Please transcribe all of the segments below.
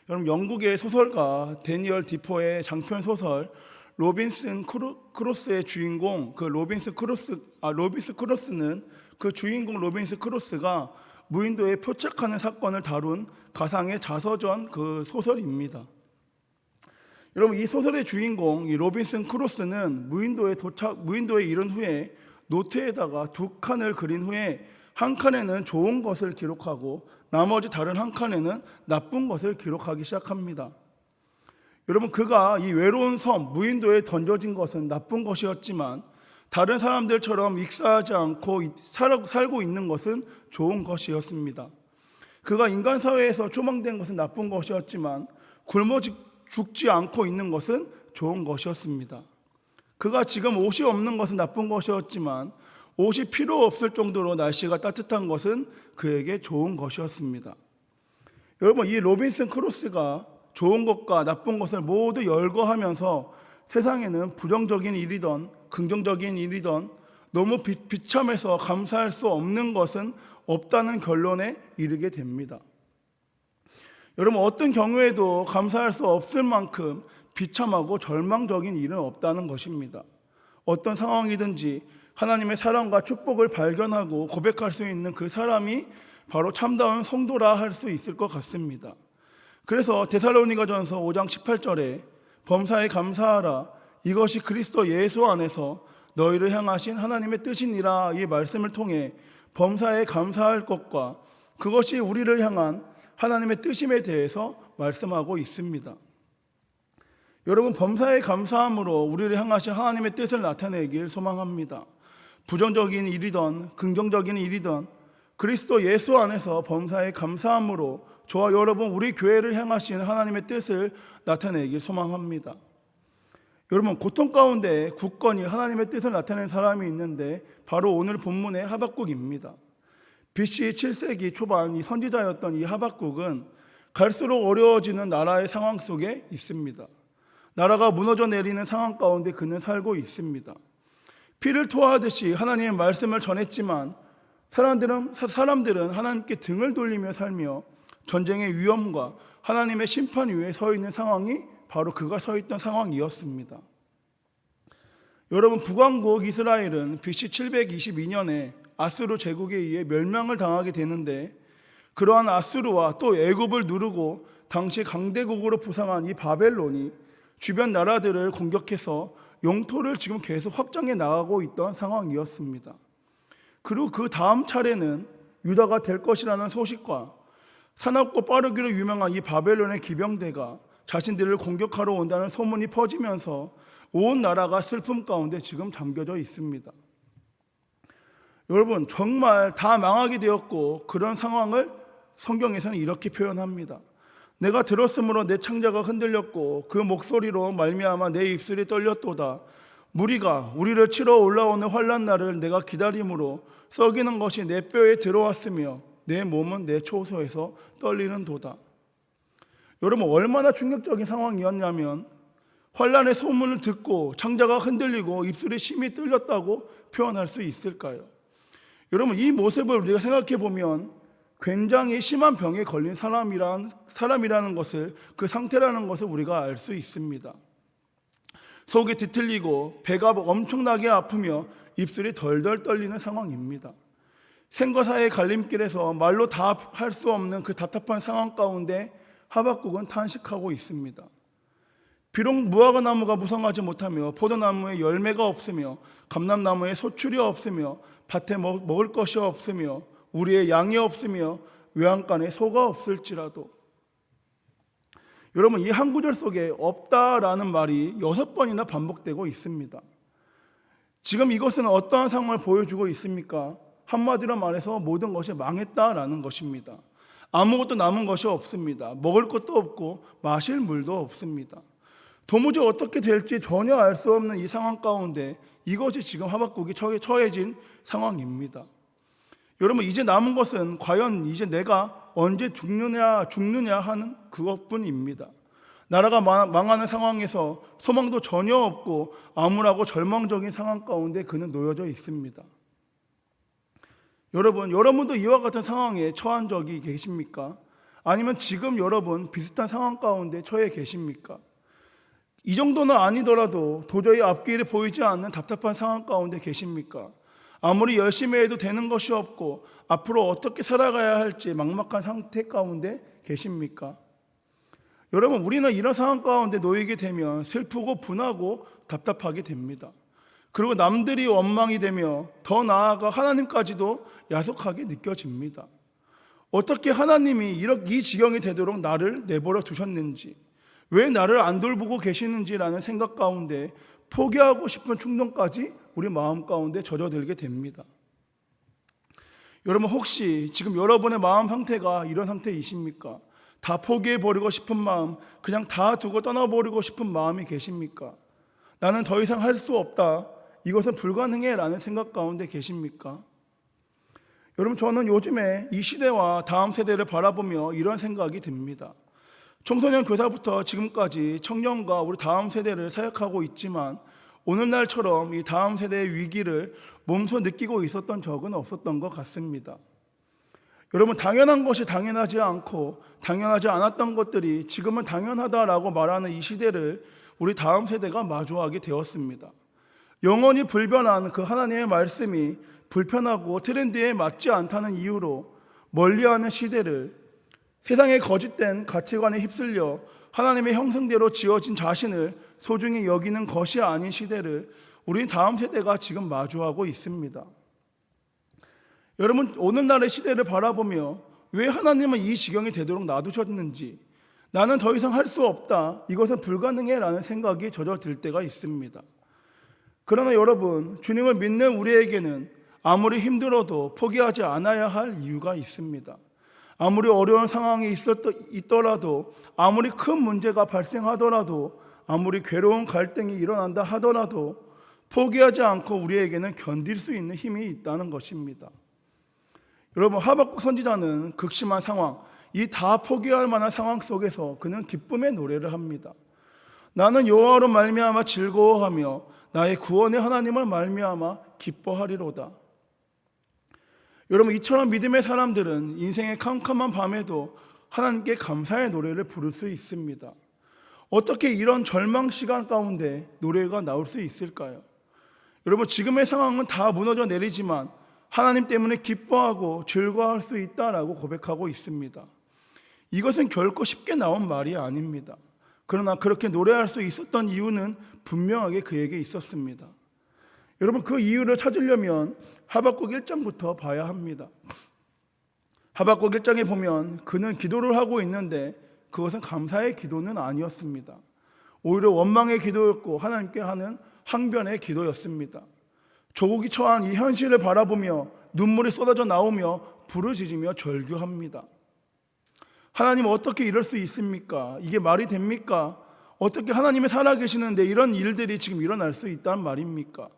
여러분, 영국의 소설가 데니얼 디포의 장편 소설 로빈슨 크루소의 주인공 로빈스 크루소는 그 주인공 로빈스 크루소가 무인도에 표착하는 사건을 다룬 가상의 자서전 그 소설입니다. 여러분, 이 소설의 주인공 이 로빈슨 크루소는 무인도에 이른 후에 노트에다가 두 칸을 그린 후에 한 칸에는 좋은 것을 기록하고 나머지 다른 한 칸에는 나쁜 것을 기록하기 시작합니다. 여러분, 그가 이 외로운 섬 무인도에 던져진 것은 나쁜 것이었지만 다른 사람들처럼 익사하지 않고 살고 있는 것은 좋은 것이었습니다. 그가 인간 사회에서 초망된 것은 나쁜 것이었지만 굶어 죽지 않고 있는 것은 좋은 것이었습니다. 그가 지금 옷이 없는 것은 나쁜 것이었지만 옷이 필요 없을 정도로 날씨가 따뜻한 것은 그에게 좋은 것이었습니다. 여러분, 이 로빈슨 크루소가 좋은 것과 나쁜 것을 모두 열거하면서 세상에는 부정적인 일이든 긍정적인 일이든 너무 비참해서 감사할 수 없는 것은 없다는 결론에 이르게 됩니다. 여러분, 어떤 경우에도 감사할 수 없을 만큼 비참하고 절망적인 일은 없다는 것입니다. 어떤 상황이든지 하나님의 사랑과 축복을 발견하고 고백할 수 있는 그 사람이 바로 참다운 성도라 할 수 있을 것 같습니다. 그래서 데살로니가전서 5장 18절에 범사에 감사하라, 이것이 그리스도 예수 안에서 너희를 향하신 하나님의 뜻이니라, 이 말씀을 통해 범사에 감사할 것과 그것이 우리를 향한 하나님의 뜻임에 대해서 말씀하고 있습니다. 여러분, 범사에 감사함으로 우리를 향하신 하나님의 뜻을 나타내길 소망합니다. 부정적인 일이든 긍정적인 일이든 그리스도 예수 안에서 범사에 감사함으로 저와 여러분, 우리 교회를 향하신 하나님의 뜻을 나타내길 소망합니다. 여러분, 고통 가운데 굳건히 하나님의 뜻을 나타낸 사람이 있는데 바로 오늘 본문의 하박국입니다. BC 7세기 초반 이 선지자였던 이 하박국은 갈수록 어려워지는 나라의 상황 속에 있습니다. 나라가 무너져 내리는 상황 가운데 그는 살고 있습니다. 피를 토하듯이 하나님의 말씀을 전했지만 사람들은 하나님께 등을 돌리며 살며 전쟁의 위험과 하나님의 심판 위에 서 있는 상황이 바로 그가 서 있던 상황이었습니다. 여러분, 북왕국 이스라엘은 BC 722년에 아수르 제국에 의해 멸망을 당하게 되는데 그러한 아수르와 또 애굽을 누르고 당시 강대국으로 부상한 이 바벨론이 주변 나라들을 공격해서 영토를 지금 계속 확장해 나가고 있던 상황이었습니다. 그리고 그 다음 차례는 유다가 될 것이라는 소식과 사납고 빠르기로 유명한 이 바벨론의 기병대가 자신들을 공격하러 온다는 소문이 퍼지면서 온 나라가 슬픔 가운데 지금 잠겨져 있습니다. 여러분, 정말 다 망하게 되었고 그런 상황을 성경에서는 이렇게 표현합니다. 내가 들었으므로 내 창자가 흔들렸고 그 목소리로 말미암아 내 입술이 떨렸도다. 무리가 우리를 치러 올라오는 환난 날을 내가 기다림으로 썩이는 것이 내 뼈에 들어왔으며 내 몸은 내 초소에서 떨리는 도다. 여러분, 얼마나 충격적인 상황이었냐면 환난의 소문을 듣고 창자가 흔들리고 입술이 심히 떨렸다고 표현할 수 있을까요? 여러분, 이 모습을 우리가 생각해 보면 굉장히 심한 병에 걸린 사람이라는 것을, 그 상태라는 것을 우리가 알 수 있습니다. 속이 뒤틀리고 배가 엄청나게 아프며 입술이 덜덜 떨리는 상황입니다. 생과 사의 갈림길에서 말로 다 할 수 없는 그 답답한 상황 가운데 하박국은 탄식하고 있습니다. 비록 무화과 나무가 무성하지 못하며 포도나무에 열매가 없으며 감람나무에 소출이 없으며 밭에 먹을 것이 없으며 우리의 양이 없으며 외양간에 소가 없을지라도, 여러분, 이 한 구절 속에 없다라는 말이 6번이나 반복되고 있습니다. 지금 이것은 어떠한 상황을 보여주고 있습니까? 한마디로 말해서 모든 것이 망했다라는 것입니다. 아무것도 남은 것이 없습니다. 먹을 것도 없고 마실 물도 없습니다. 도무지 어떻게 될지 전혀 알 수 없는 이 상황 가운데 이것이 지금 하박국이 처해진 상황입니다. 여러분, 이제 남은 것은 과연 이제 내가 언제 죽느냐 하는 그것뿐입니다. 나라가 망하는 상황에서 소망도 전혀 없고 암울하고 절망적인 상황 가운데 그는 놓여져 있습니다. 여러분도 이와 같은 상황에 처한 적이 계십니까? 아니면 지금 여러분 비슷한 상황 가운데 처해 계십니까? 이 정도는 아니더라도 도저히 앞길이 보이지 않는 답답한 상황 가운데 계십니까? 아무리 열심히 해도 되는 것이 없고 앞으로 어떻게 살아가야 할지 막막한 상태 가운데 계십니까? 여러분, 우리는 이런 상황 가운데 놓이게 되면 슬프고 분하고 답답하게 됩니다. 그리고 남들이 원망이 되며 더 나아가 하나님까지도 야속하게 느껴집니다. 어떻게 하나님이 이 지경이 되도록 나를 내버려 두셨는지, 왜 나를 안 돌보고 계시는지라는 생각 가운데 포기하고 싶은 충동까지 우리 마음 가운데 젖어들게 됩니다. 여러분, 혹시 지금 여러분의 마음 상태가 이런 상태이십니까? 다 포기해버리고 싶은 마음, 그냥 다 두고 떠나버리고 싶은 마음이 계십니까? 나는 더 이상 할 수 없다, 이것은 불가능해 라는 생각 가운데 계십니까? 여러분, 저는 요즘에 이 시대와 다음 세대를 바라보며 이런 생각이 듭니다. 청소년 교사부터 지금까지 청년과 우리 다음 세대를 사역하고 있지만 오늘날처럼 이 다음 세대의 위기를 몸소 느끼고 있었던 적은 없었던 것 같습니다. 여러분, 당연한 것이 당연하지 않고 당연하지 않았던 것들이 지금은 당연하다라고 말하는 이 시대를 우리 다음 세대가 마주하게 되었습니다. 영원히 불변한 그 하나님의 말씀이 불편하고 트렌드에 맞지 않다는 이유로 멀리하는 시대를, 세상의 거짓된 가치관에 휩쓸려 하나님의 형상대로 지어진 자신을 소중히 여기는 것이 아닌 시대를 우리 다음 세대가 지금 마주하고 있습니다. 여러분, 오늘날의 시대를 바라보며 왜 하나님은 이 지경이 되도록 놔두셨는지, 나는 더 이상 할 수 없다, 이것은 불가능해 라는 생각이 젖어들 때가 있습니다. 그러나 여러분, 주님을 믿는 우리에게는 아무리 힘들어도 포기하지 않아야 할 이유가 있습니다. 아무리 어려운 상황이 있더라도, 아무리 큰 문제가 발생하더라도, 아무리 괴로운 갈등이 일어난다 하더라도 포기하지 않고 우리에게는 견딜 수 있는 힘이 있다는 것입니다. 여러분, 하박국 선지자는 극심한 상황, 이 다 포기할 만한 상황 속에서 그는 기쁨의 노래를 합니다. 나는 여호와로 말미암아 즐거워하며 나의 구원의 하나님을 말미암아 기뻐하리로다. 여러분, 이처럼 믿음의 사람들은 인생의 캄캄한 밤에도 하나님께 감사의 노래를 부를 수 있습니다. 어떻게 이런 절망 시간 가운데 노래가 나올 수 있을까요? 여러분, 지금의 상황은 다 무너져 내리지만 하나님 때문에 기뻐하고 즐거워할 수 있다라고 고백하고 있습니다. 이것은 결코 쉽게 나온 말이 아닙니다. 그러나 그렇게 노래할 수 있었던 이유는 분명하게 그에게 있었습니다. 여러분, 그 이유를 찾으려면 하박국 1장부터 봐야 합니다. 하박국 1장에 보면 그는 기도를 하고 있는데 그것은 감사의 기도는 아니었습니다. 오히려 원망의 기도였고 하나님께 하는 항변의 기도였습니다. 조국이 처한 이 현실을 바라보며 눈물이 쏟아져 나오며 부르짖으며 절규합니다. 하나님, 어떻게 이럴 수 있습니까? 이게 말이 됩니까? 어떻게 하나님이 살아계시는데 이런 일들이 지금 일어날 수 있다는 말입니까?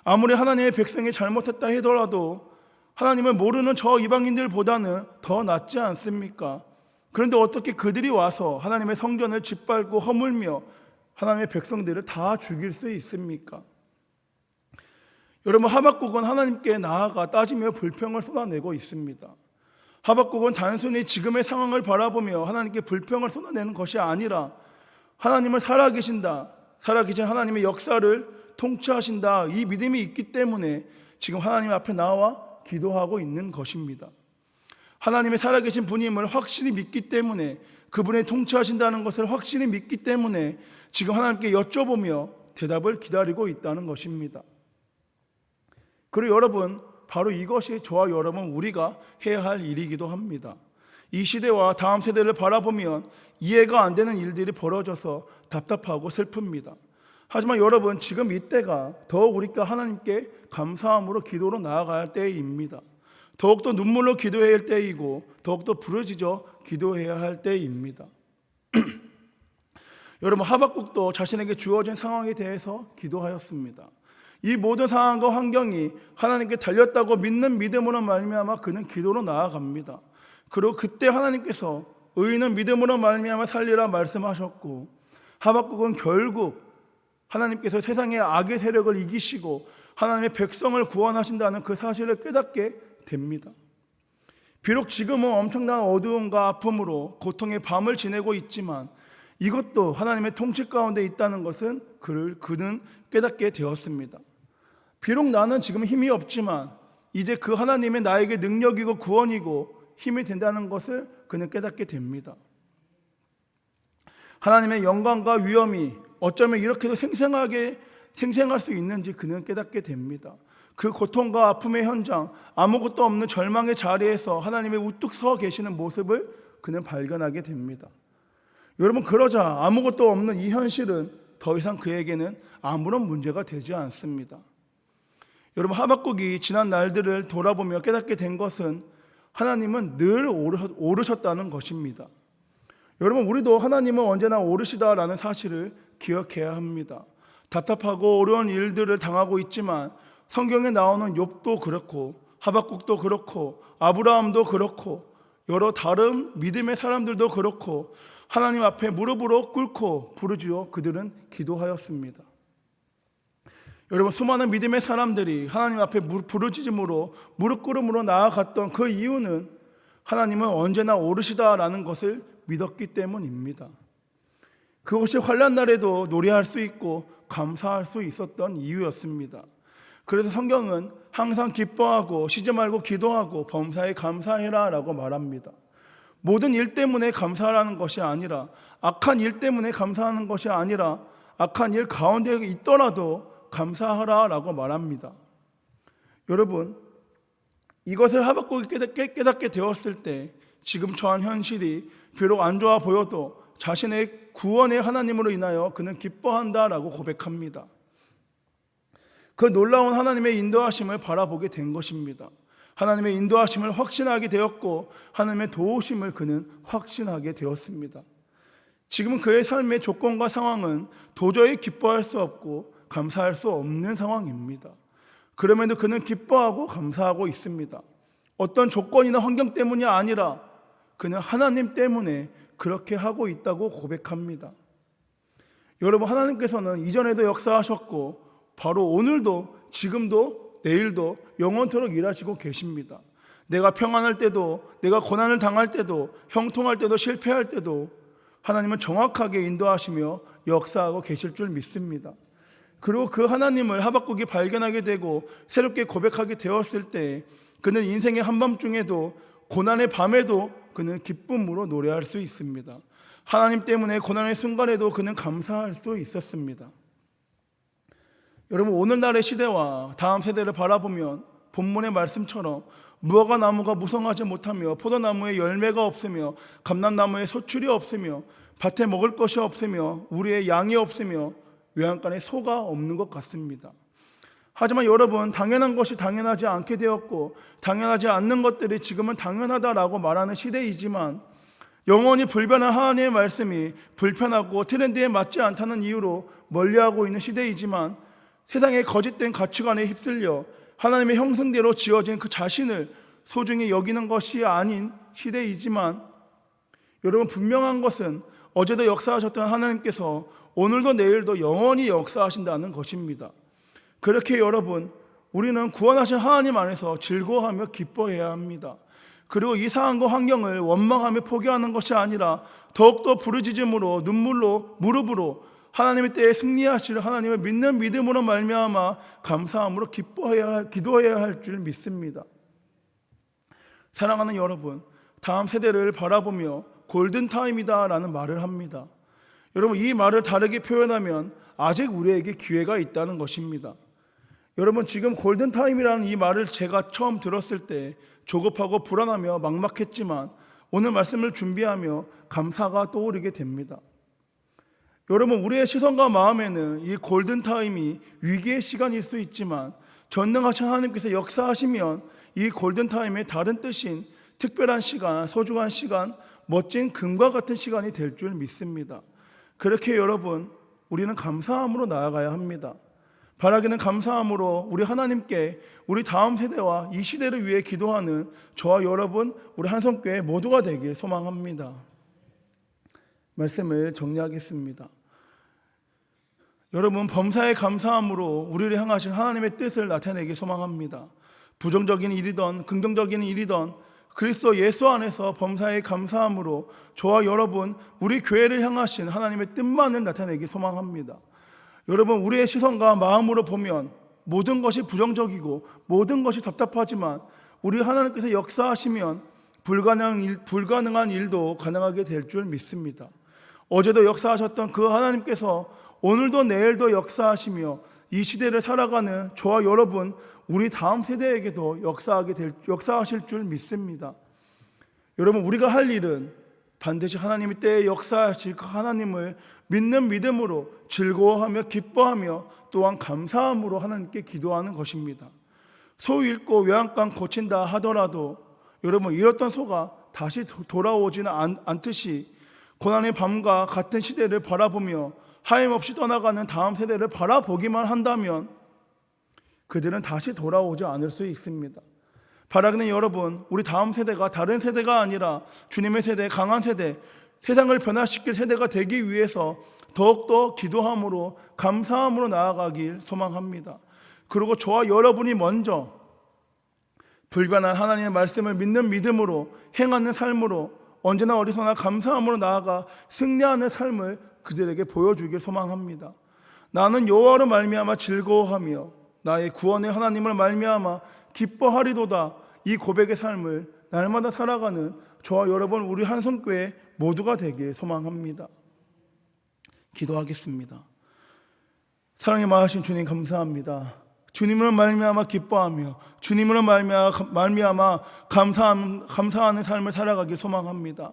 아무리 하나님의 백성이 잘못했다 하더라도 하나님을 모르는 저 이방인들보다는 더 낫지 않습니까? 그런데 어떻게 그들이 와서 하나님의 성전을 짓밟고 허물며 하나님의 백성들을 다 죽일 수 있습니까? 여러분, 하박국은 하나님께 나아가 따지며 불평을 쏟아내고 있습니다. 하박국은 단순히 지금의 상황을 바라보며 하나님께 불평을 쏟아내는 것이 아니라 하나님을 살아계신 하나님의 역사를 통치하신다, 이 믿음이 있기 때문에 지금 하나님 앞에 나와 기도하고 있는 것입니다. 하나님의 살아계신 분임을 확실히 믿기 때문에, 그분의 통치하신다는 것을 확실히 믿기 때문에 지금 하나님께 여쭤보며 대답을 기다리고 있다는 것입니다. 그리고 여러분, 바로 이것이 저와 여러분 우리가 해야 할 일이기도 합니다. 이 시대와 다음 세대를 바라보면 이해가 안 되는 일들이 벌어져서 답답하고 슬픕니다. 하지만 여러분, 지금 이때가 더욱 우리가 하나님께 감사함으로 기도로 나아가야 할 때입니다. 더욱더 눈물로 기도해야 할 때이고 더욱더 부르짖어 기도해야 할 때입니다. 여러분, 하박국도 자신에게 주어진 상황에 대해서 기도하였습니다. 이 모든 상황과 환경이 하나님께 달렸다고 믿는 믿음으로 말미암아 그는 기도로 나아갑니다. 그리고 그때 하나님께서 의인은 믿음으로 말미암아 살리라 말씀하셨고, 하박국은 결국 하나님께서 세상의 악의 세력을 이기시고 하나님의 백성을 구원하신다는 그 사실을 깨닫게 됩니다. 비록 지금은 엄청난 어두움과 아픔으로 고통의 밤을 지내고 있지만 이것도 하나님의 통치 가운데 있다는 것은 그는 깨닫게 되었습니다. 비록 나는 지금 힘이 없지만 이제 그 하나님의 나에게 능력이고 구원이고 힘이 된다는 것을 그는 깨닫게 됩니다. 하나님의 영광과 위엄이 어쩌면 이렇게도 생생할 수 있는지 그는 깨닫게 됩니다. 그 고통과 아픔의 현장, 아무것도 없는 절망의 자리에서 하나님의 우뚝 서 계시는 모습을 그는 발견하게 됩니다. 여러분, 그러자 아무것도 없는 이 현실은 더 이상 그에게는 아무런 문제가 되지 않습니다. 여러분, 하박국이 지난 날들을 돌아보며 깨닫게 된 것은 하나님은 늘 오르셨다는 것입니다. 여러분, 우리도 하나님은 언제나 오르시다라는 사실을 기억해야 합니다. 답답하고 어려운 일들을 당하고 있지만 성경에 나오는 욥도 그렇고 하박국도 그렇고 아브라함도 그렇고 여러 다른 믿음의 사람들도 그렇고 하나님 앞에 무릎으로 꿇고 부르짖어 그들은 기도하였습니다. 여러분, 수많은 믿음의 사람들이 하나님 앞에 부르짖음으로 무릎 꿇음으로 나아갔던 그 이유는 하나님은 언제나 오르시다라는 것을 믿었기 때문입니다. 그것이 환난 날에도 노래할 수 있고 감사할 수 있었던 이유였습니다. 그래서 성경은 항상 기뻐하고 쉬지 말고 기도하고 범사에 감사해라 라고 말합니다. 모든 일 때문에 감사하라는 것이 아니라, 악한 일 때문에 감사하는 것이 아니라 악한 일 가운데 있더라도 감사하라 라고 말합니다. 여러분, 이것을 하박국이 깨닫게 되었을 때 지금 처한 현실이 비록 안 좋아 보여도 자신의 구원의 하나님으로 인하여 그는 기뻐한다라고 고백합니다. 그 놀라운 하나님의 인도하심을 바라보게 된 것입니다. 하나님의 인도하심을 확신하게 되었고 하나님의 도우심을 그는 확신하게 되었습니다. 지금은 그의 삶의 조건과 상황은 도저히 기뻐할 수 없고 감사할 수 없는 상황입니다. 그럼에도 그는 기뻐하고 감사하고 있습니다. 어떤 조건이나 환경 때문이 아니라 그는 하나님 때문에 그렇게 하고 있다고 고백합니다. 여러분, 하나님께서는 이전에도 역사하셨고 바로 오늘도 지금도 내일도 영원토록 일하시고 계십니다. 내가 평안할 때도, 내가 고난을 당할 때도, 형통할 때도, 실패할 때도 하나님은 정확하게 인도하시며 역사하고 계실 줄 믿습니다. 그리고 그 하나님을 하박국이 발견하게 되고 새롭게 고백하게 되었을 때 그는 인생의 한밤중에도 고난의 밤에도 그는 기쁨으로 노래할 수 있습니다. 하나님 때문에 고난의 순간에도 그는 감사할 수 있었습니다. 여러분, 오늘날의 시대와 다음 세대를 바라보면 본문의 말씀처럼 무화과 나무가 무성하지 못하며 포도나무에 열매가 없으며 감람나무에 소출이 없으며 밭에 먹을 것이 없으며 우리의 양이 없으며 외양간에 소가 없는 것 같습니다. 하지만 여러분, 당연한 것이 당연하지 않게 되었고 당연하지 않는 것들이 지금은 당연하다라고 말하는 시대이지만 영원히 불변한 하나님의 말씀이 불편하고 트렌드에 맞지 않다는 이유로 멀리하고 있는 시대이지만 세상의 거짓된 가치관에 휩쓸려 하나님의 형상대로 지어진 그 자신을 소중히 여기는 것이 아닌 시대이지만 여러분, 분명한 것은 어제도 역사하셨던 하나님께서 오늘도 내일도 영원히 역사하신다는 것입니다. 그렇게 여러분, 우리는 구원하신 하나님 안에서 즐거워하며 기뻐해야 합니다. 그리고 이 상황과 환경을 원망하며 포기하는 것이 아니라 더욱더 부르짖음으로 눈물로 무릎으로 하나님의 때에 승리하실 하나님을 믿는 믿음으로 말미암아 감사함으로 기도해야 할 줄 믿습니다. 사랑하는 여러분, 다음 세대를 바라보며 골든타임이다 라는 말을 합니다. 여러분, 이 말을 다르게 표현하면 아직 우리에게 기회가 있다는 것입니다. 여러분, 지금 골든타임이라는 이 말을 제가 처음 들었을 때 조급하고 불안하며 막막했지만 오늘 말씀을 준비하며 감사가 떠오르게 됩니다. 여러분, 우리의 시선과 마음에는 이 골든타임이 위기의 시간일 수 있지만 전능하신 하나님께서 역사하시면 이 골든타임의 다른 뜻인 특별한 시간, 소중한 시간, 멋진 금과 같은 시간이 될 줄 믿습니다. 그렇게 여러분, 우리는 감사함으로 나아가야 합니다. 바라기는 감사함으로 우리 하나님께 우리 다음 세대와 이 시대를 위해 기도하는 저와 여러분, 우리 한성교회 모두가 되길 소망합니다. 말씀을 정리하겠습니다. 여러분, 범사에 감사함으로 우리를 향하신 하나님의 뜻을 나타내기 소망합니다. 부정적인 일이든 긍정적인 일이든 그리스도 예수 안에서 범사에 감사함으로 저와 여러분, 우리 교회를 향하신 하나님의 뜻만을 나타내기 소망합니다. 여러분, 우리의 시선과 마음으로 보면 모든 것이 부정적이고 모든 것이 답답하지만 우리 하나님께서 역사하시면 불가능한 일도 가능하게 될 줄 믿습니다. 어제도 역사하셨던 그 하나님께서 오늘도 내일도 역사하시며 이 시대를 살아가는 저와 여러분, 우리 다음 세대에게도 역사하실 줄 믿습니다. 여러분, 우리가 할 일은 반드시 하나님이 때에 역사하실 그 하나님을 믿는 믿음으로 즐거워하며 기뻐하며 또한 감사함으로 하나님께 기도하는 것입니다. 소 잃고 외양간 고친다 하더라도 여러분, 잃었던 소가 다시 돌아오지는 않듯이 고난의 밤과 같은 시대를 바라보며 하염없이 떠나가는 다음 세대를 바라보기만 한다면 그들은 다시 돌아오지 않을 수 있습니다. 바라기는 여러분, 우리 다음 세대가 다른 세대가 아니라 주님의 세대, 강한 세대, 세상을 변화시킬 세대가 되기 위해서 더욱더 기도함으로 감사함으로 나아가길 소망합니다. 그리고 저와 여러분이 먼저 불변한 하나님의 말씀을 믿는 믿음으로 행하는 삶으로 언제나 어디서나 감사함으로 나아가 승리하는 삶을 그들에게 보여주길 소망합니다. 나는 여호와로 말미암아 즐거워하며 나의 구원의 하나님을 말미암아 기뻐하리도다. 이 고백의 삶을 날마다 살아가는 저와 여러분, 우리 한성교회 모두가 되길 소망합니다. 기도하겠습니다. 사랑이 많으신 주님, 감사합니다. 주님으로 말미암아 기뻐하며 주님으로 말미암아 감사하는 삶을 살아가길 소망합니다.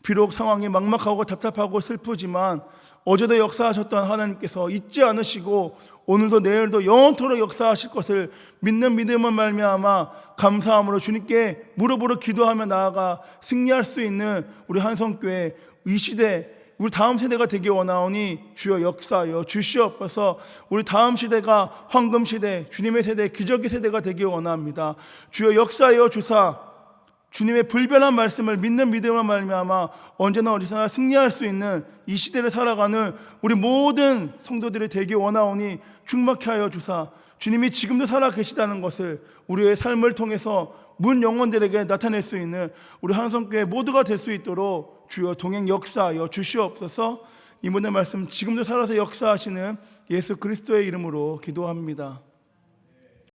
비록 상황이 막막하고 답답하고 슬프지만 어제도 역사하셨던 하나님께서 잊지 않으시고 오늘도 내일도 영원토록 역사하실 것을 믿는 믿음을 말미암아 감사함으로 주님께 무릎으로 기도하며 나아가 승리할 수 있는 우리 한성교회 이 시대, 우리 다음 세대가 되기 원하오니 주여 역사하여 주시옵소서. 우리 다음 시대가 황금 시대, 주님의 세대, 기적의 세대가 되기 원합니다. 주여 역사하여 주사 주님의 불변한 말씀을 믿는 믿음을 말미암아 언제나 어디서나 승리할 수 있는 이 시대를 살아가는 우리 모든 성도들이 되기 원하오니 충만케 하여 주사 주님이 지금도 살아계시다는 것을 우리의 삶을 통해서 문 영혼들에게 나타낼 수 있는 우리 한성교회 모두가 될 수 있도록 주여 동행 역사하여 주시옵소서. 이 모든 말씀 지금도 살아서 역사하시는 예수 그리스도의 이름으로 기도합니다.